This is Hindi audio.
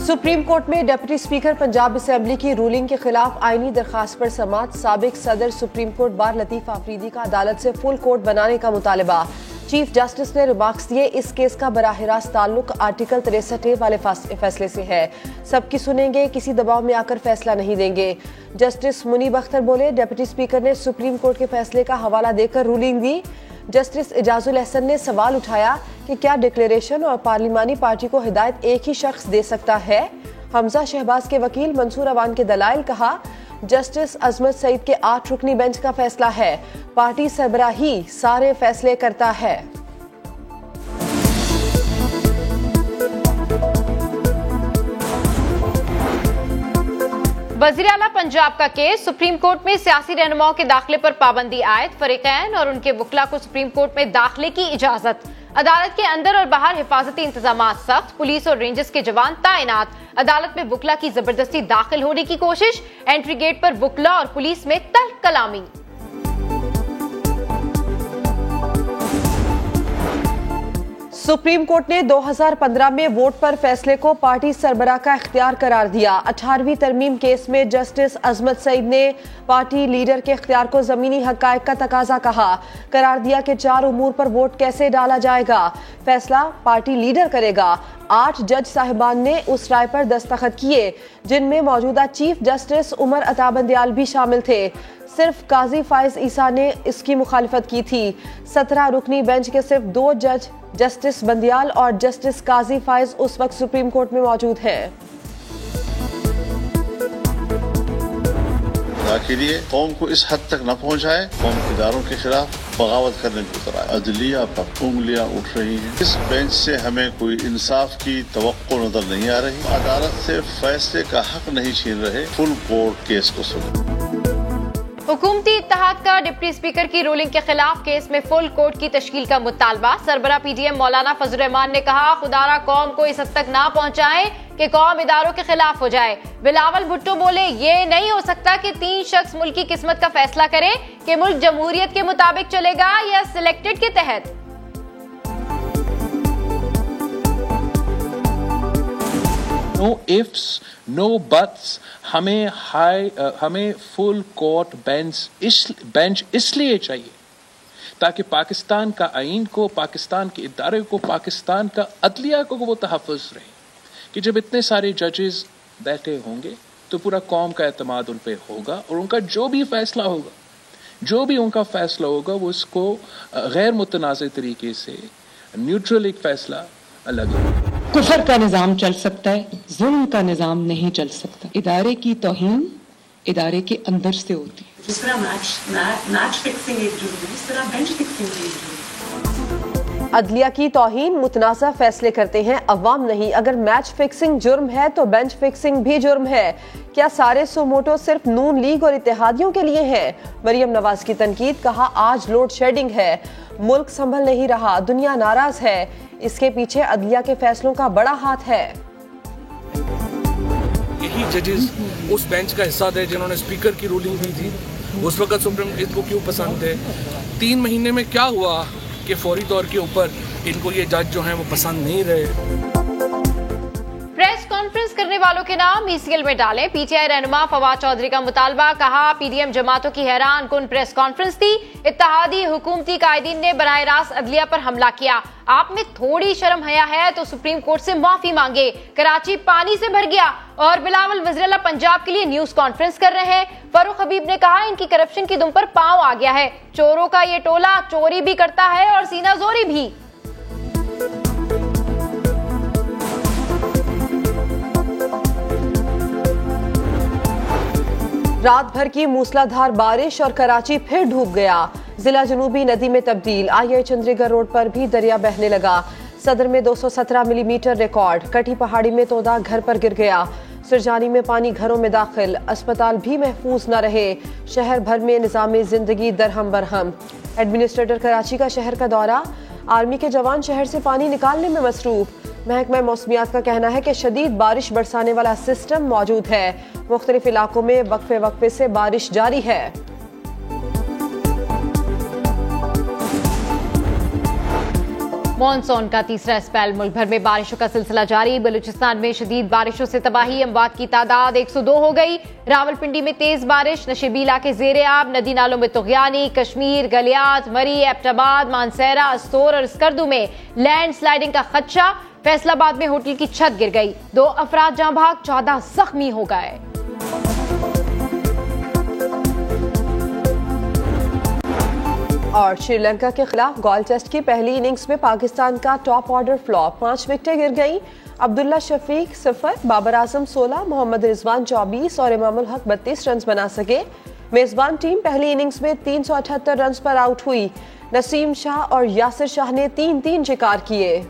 सुप्रीम कोर्ट में डिप्टी स्पीकर पंजाब असेंबली की रूलिंग के खिलाफ आईनी दरखास्त पर समाअत। साबिक सदर supreme court bar Latif Afridi का अदालत से फुल कोर्ट बनाने का मुतालबा। चीफ जस्टिस ने रिमार्क्स दिए, इस केस का बराह रास्त ताल्लुक आर्टिकल 63A वाले फैसले से है। सबकी सुनेंगे, किसी दबाव में आकर फैसला नहीं देंगे। जस्टिस मुनीब अख्तर बोले, डिप्टी स्पीकर ने सुप्रीम कोर्ट के फैसले का हवाला देकर रूलिंग दी। जस्टिस इजाजुल एहसन ने सवाल उठाया कि क्या डिक्लेरेशन और पार्लिमानी पार्टी को हिदायत एक ही शख्स दे सकता है। हमजा शहबाज के वकील मंसूर अवान के दलाइल। कहा, जस्टिस अजमत सईद के 8 रुकनी बेंच का फैसला है, पार्टी सरबराही सारे फैसले करता है। वज़ीर आला पंजाब का केस, सुप्रीम कोर्ट में सियासी रहनुमाओं के दाखिले पर पाबंदी आयद, फरीकैन और उनके वकला को सुप्रीम कोर्ट में दाखिले की इजाजत। अदालत के अंदर और बाहर हिफाजती इंतजाम सख्त, पुलिस और रेंजर्स के जवान तैनात। अदालत में वकला की जबरदस्ती दाखिल होने की कोशिश, एंट्री गेट पर वकला और पुलिस में तल्ख कलामी। सुप्रीम कोर्ट ने 2015 में वोट पर फैसले को पार्टी सरबराह का इख्तियार करार दिया। 18वीं तरमीम केस में जस्टिस अजमत सईद ने पार्टी लीडर के इख्तियार को जमीनी हकायक का तकाजा कहा। करार दिया कि 4 उमूर पर वोट कैसे डाला जाएगा, फैसला पार्टी लीडर करेगा। 8 जज साहिबान ने उस राय पर दस्तखत किए, जिनमें मौजूदा चीफ जस्टिस उमर अता बंदियाल भी शामिल थे। सिर्फ काजी फाइज ईसा ने इसकी मुखालिफत की थी। 17 रुकनी बेंच के सिर्फ 2 जज, जस्टिस बंदियाल और जस्टिस काजी फाइज, उस वक्त सुप्रीम कोर्ट में मौजूद हैं। के लिए कौम को इस हद तक न पहुंचाए, कौम इदारों के खिलाफ बगावत करने को उतरा है। अदलिया पर उंगलियां उठ रही हैं। इस बेंच से हमें कोई इंसाफ की तवक्को नजर नहीं आ रही। अदालत से फैसले का हक नहीं छीन रहे, फुल कोर्ट केस को सुने। हुकूमती इत्तेहाद का डिप्टी स्पीकर की रूलिंग के खिलाफ केस में फुल कोर्ट की तश्कील का मुतालबा। सरबरा PDM मौलाना फजल रहमान ने कहा, खुदारा कौम को इस हद तक ना पहुंचाए कि कौम इदारों के खिलाफ हो जाए। बिलावल भुट्टो बोले, ये नहीं हो सकता कि 3 शख्स मुल्क की किस्मत का फैसला करें कि मुल्क जमहूरियत के मुताबिक चलेगा या सिलेक्टेड के तहत। नो इफ्स नो बट्स, हमें फुल कोर्ट बेंच इसलिए चाहिए ताकि पाकिस्तान का आईन को, पाकिस्तान के इदारे को, पाकिस्तान का अदलिया को वो तहफ़्फ़ुज़ रहे कि जब इतने सारे जजेस बैठे होंगे तो पूरा कौम का एतमाद उन पर होगा और उनका जो भी फैसला होगा वो उसको गैर मुतनाज़ तरीके से न्यूट्रल एक फैसला अलग होगा। कुफर का निजाम चल सकता है, जुल्म का निजाम नहीं चल सकता। इदारे की तौहीन इदारे के अंदर से होती है। जिस तरह मैच फिक्सिंग एक जुर्म है, इस तरह बेंच फिक्सिंग भी एक जुर्म है। अदलिया की तौहीन, मुतनाज़ा फैसले करते हैं अवाम नहीं। अगर मैच फिक्सिंग जुर्म है तो बेंच फिक्सिंग भी जुर्म है। क्या सारे सुमोटो सिर्फ नून लीग और इत्तेहादियों के लिए हैं? मरियम नवाज की तनकीद। कहा, आज लोड शेडिंग है, मुल्क संभल नहीं रहा, दुनिया नाराज है, इसके पीछे अदलिया के फैसलों का बड़ा हाथ है। यही जजेस उस बेंच का हिस्सा थे जिन्होंने स्पीकर की रूलिंग दी थी। उस वक्त सुप्रीम कोर्ट को क्यों पसंद थे? 3 महीने में क्या हुआ कि फौरी तौर के ऊपर इनको ये जज जो हैं वो पसंद नहीं रहे। प्रेस कॉन्फ्रेंस करने वालों के नाम ECL में डालें, PTI रहनुमा फवाद चौधरी का मुतालबा। कहा, PDM जमातों की हैरान कुन प्रेस कॉन्फ्रेंस थी। इत्तेहादी हुकूमती कायदीन ने बराह रास्त अदलिया पर हमला किया। आप में थोड़ी शर्म हया है तो सुप्रीम कोर्ट से माफी मांगे। कराची पानी से भर गया और बिलावल वज़ीर आला पंजाब के लिए न्यूज कॉन्फ्रेंस कर रहे हैं। फरूख हबीब ने कहा, इनकी करप्शन की दुम पर पांव आ गया है। चोरों का ये टोला चोरी भी करता है और सीना जोरी भी। रात भर की मूसलाधार बारिश और कराची फिर डूब गया। जिला जनूबी नदी में तब्दील। IA चंद्रीगढ़ रोड पर भी दरिया बहने लगा। सदर में 217 मिलीमीटर रिकॉर्ड। कटी पहाड़ी में तोदा घर पर गिर गया। सिरजानी में पानी घरों में दाखिल। अस्पताल भी महफूज न रहे। शहर भर में निज़ाम जिंदगी दरहम बरहम। एडमिनिस्ट्रेटर कराची का शहर का दौरा। आर्मी के जवान शहर से पानी निकालने में मसरूफ। महकमा मौसमियात का कहना है कि शदीद बारिश बरसाने वाला सिस्टम मौजूद है। मुख्तलिफ इलाकों में वक्फे वक्फे से बारिश जारी है। मॉनसून का तीसरा स्पेल, मुल्क भर में बारिशों का सिलसिला जारी। बलूचिस्तान में शदीद बारिशों से तबाही, अमवात की तादाद 102 हो गई। रावलपिंडी में तेज बारिश, नशेबी इलाके ज़ेरे आब, नदी नालों में तुग़यानी। कश्मीर, गलियात, मरी, एबटाबाद, मानसेरा, अस्तोर और स्कर्दू में लैंड स्लाइडिंग का खदशा। फैसलाबाद में होटल की छत गिर गई, 2 अफराद जाँ भाग, 14 जख्मी हो गए। और श्रीलंका के खिलाफ गोल टेस्ट की पहली इनिंग्स में पाकिस्तान का टॉप ऑर्डर फ्लॉप, 5 विकेटें गिर गईं। अब्दुल्ला शफीक 0, बाबर आजम 16, मोहम्मद रिजवान 24 और इमामुल हक 32 रन बना सके। मेजबान टीम पहली इनिंग्स में 378 रन पर आउट हुई। नसीम शाह और यासिर शाह ने 3-3 शिकार किए।